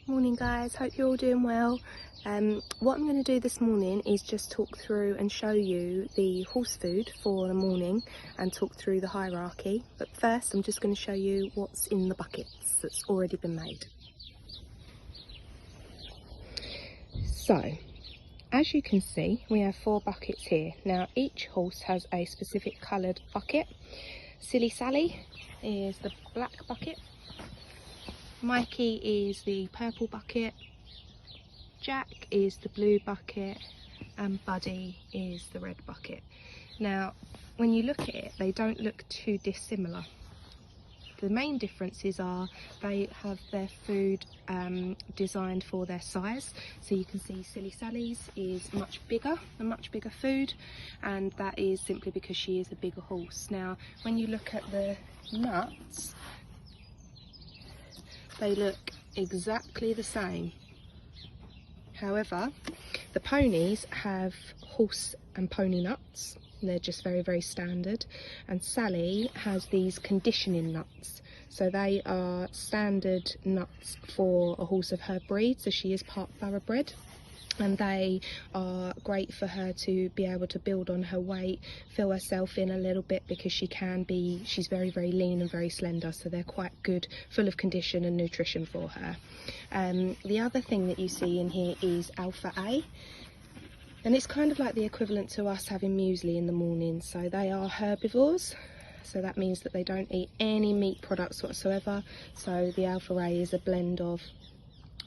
Morning guys, hope you're all doing well. What I'm going to do this morning is just talk through and show you the horse food for the morning and talk through the hierarchy. But first I'm just going to show you what's in the buckets that's already been made. So, as you can see, we have 4 buckets here. Now each horse has a specific coloured bucket. Silly Sally is the black bucket. Mikey is the purple bucket, Jack is the blue bucket, and Buddy is the red bucket. Now, when you look at it, they don't look too dissimilar. The main differences are they have their food designed for their size. So you can see Silly Sally's is a much bigger food, and that is simply because she is a bigger horse. Now, when you look at the nuts, they look exactly the same. However, the ponies have horse and pony nuts. They're just very, very standard. And Sally has these conditioning nuts. So they are standard nuts for a horse of her breed. So she is part thoroughbred. And they are great for her to be able to build on her weight, fill herself in a little bit, because she's very, very lean and very slender, so they're quite good, full of condition and nutrition for her. The other thing that you see in here is Alpha A, and it's kind of like the equivalent to us having muesli in the morning. So they are herbivores, so that means that they don't eat any meat products whatsoever. So the Alpha A is a blend of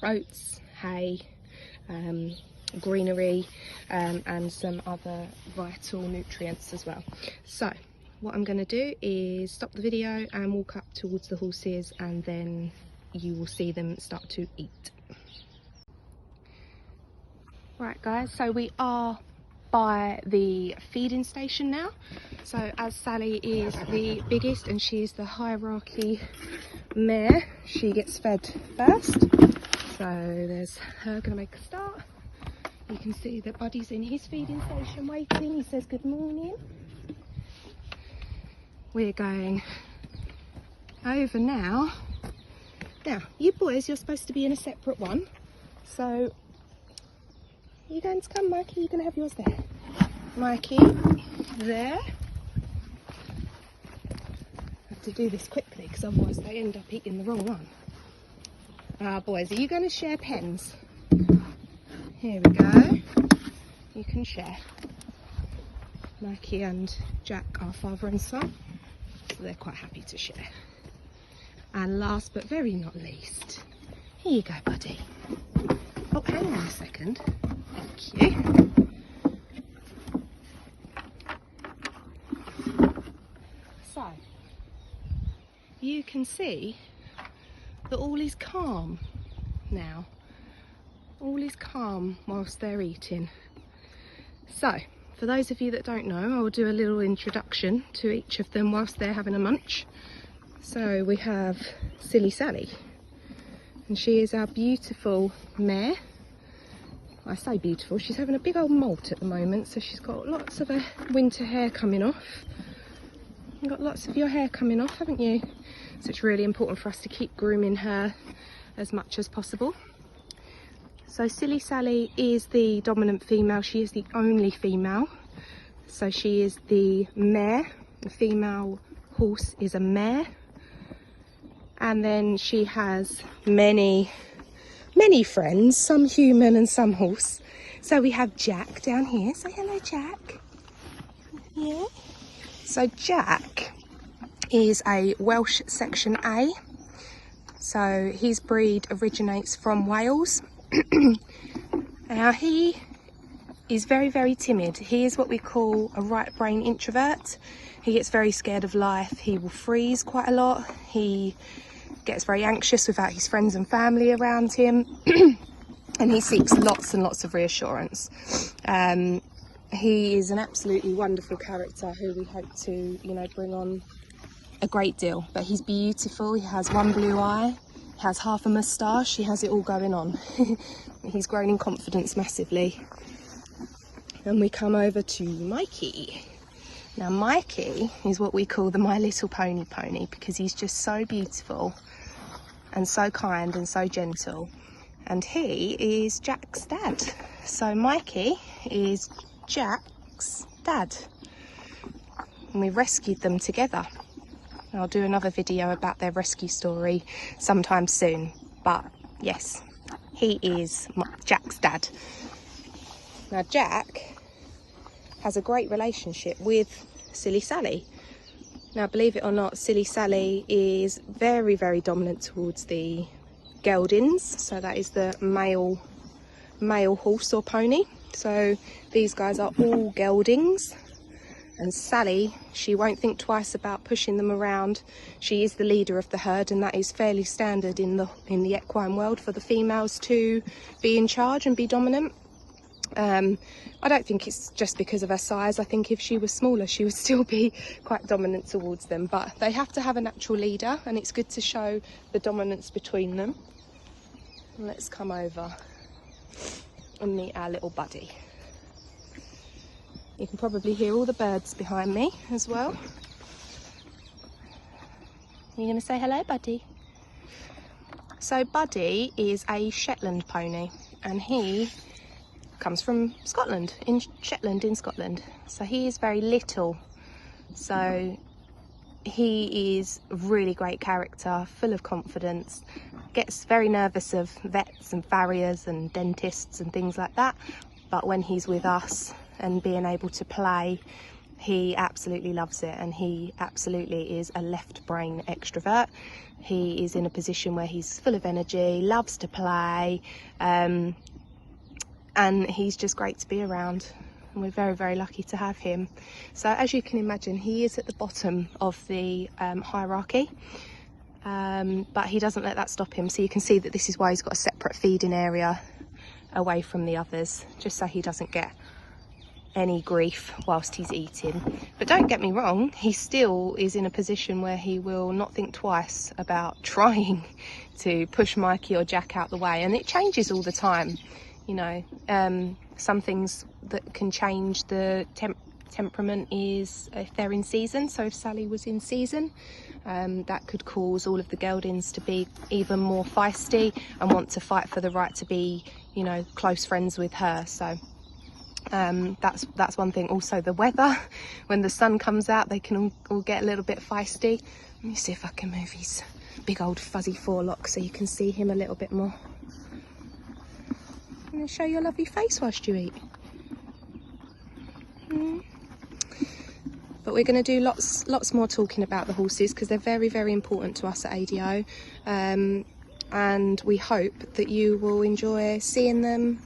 oats, hay, greenery, and some other vital nutrients as well. So what I'm going to do is stop the video and walk up towards the horses, and then you will see them start to eat. Right guys, so we are by the feeding station now. So as Sally is the biggest and she is the hierarchy mare, she gets fed first. So there's her going to make a start. You can see that Buddy's in his feeding station waiting. He says good morning. We're going over now. Now, you boys, you're supposed to be in a separate one. So, you're going to come, Mikey? You're going to have yours there. Mikey, there. I have to do this quickly because otherwise they end up eating the wrong one. Boys, are you going to share pens? Here we go. You can share. Mikey and Jack are father and son, so they're quite happy to share. And last but very not least, here you go, Buddy. Oh, hang on a second. Thank you. So, you can see that all is calm now. All is calm whilst they're eating. So, for those of you that don't know, I will do a little introduction to each of them whilst they're having a munch. So we have Silly Sally, and she is our beautiful mare. I say beautiful, she's having a big old molt at the moment, so she's got lots of her winter hair coming off. You've got lots of your hair coming off, haven't you? So it's really important for us to keep grooming her as much as possible. So Silly Sally is the dominant female. She is the only female. So she is the mare. The female horse is a mare. And then she has many friends, some human and some horse. So we have Jack down here. Say hello, Jack. Yeah. So Jack is a Welsh Section A. So his breed originates from Wales. Now he is very, very timid. He is what we call a right brain introvert. He gets very scared of life. He will freeze quite a lot. He gets very anxious without his friends and family around him. And he seeks lots and lots of reassurance. He is an absolutely wonderful character who we hope to, bring on a great deal. But he's beautiful. He has one blue eye. He has half a moustache. He has it all going on. He's grown in confidence massively. And we come over to Mikey. Now Mikey is what we call the My Little Pony pony, because he's just so beautiful and so kind and so gentle. and he is Jack's dad. So Mikey is Jack's dad, and we rescued them together. I'll do another video about their rescue story sometime soon, but yes, he is Jack's dad. Now Jack has a great relationship with Silly Sally. Now believe it or not, Silly Sally is very, very dominant towards the geldings, so that is the male horse or pony. So these guys are all geldings, and Sally, she won't think twice about pushing them around. She is the leader of the herd, and that is fairly standard in the equine world for the females to be in charge and be dominant. I don't think it's just because of her size. I think if she was smaller, she would still be quite dominant towards them, but they have to have a natural leader, and it's good to show the dominance between them. Let's come over and meet our little buddy. You can probably hear all the birds behind me as well. You're going to say hello, Buddy? So Buddy is a Shetland pony, and he comes from Scotland, in Shetland in Scotland. So he is very little. So he is a really great character, full of confidence, gets very nervous of vets and farriers and dentists and things like that. But when he's with us and being able to play, he absolutely loves it, and he absolutely is a left brain extrovert. He is in a position where he's full of energy, loves to play, and he's just great to be around, and we're very, very lucky to have him. So as you can imagine, he is at the bottom of the hierarchy, but he doesn't let that stop him. So you can see that this is why he's got a separate feeding area away from the others, just so he doesn't get any grief whilst he's eating. But don't get me wrong, he still is in a position where he will not think twice about trying to push Mikey or Jack out the way, and it changes all the time. You know, some things that can change the temperament is if they're in season. So if Sally was in season, that could cause all of the geldings to be even more feisty and want to fight for the right to be, you know, close friends with her. So that's one thing. Also the weather, when the sun comes out, they can all get a little bit feisty. Let me see if I can move his big old fuzzy forelock so you can see him a little bit more. I'm going to show your lovely face whilst you eat. But we're going to do lots more talking about the horses, because they're very, very important to us at ADO, and we hope that you will enjoy seeing them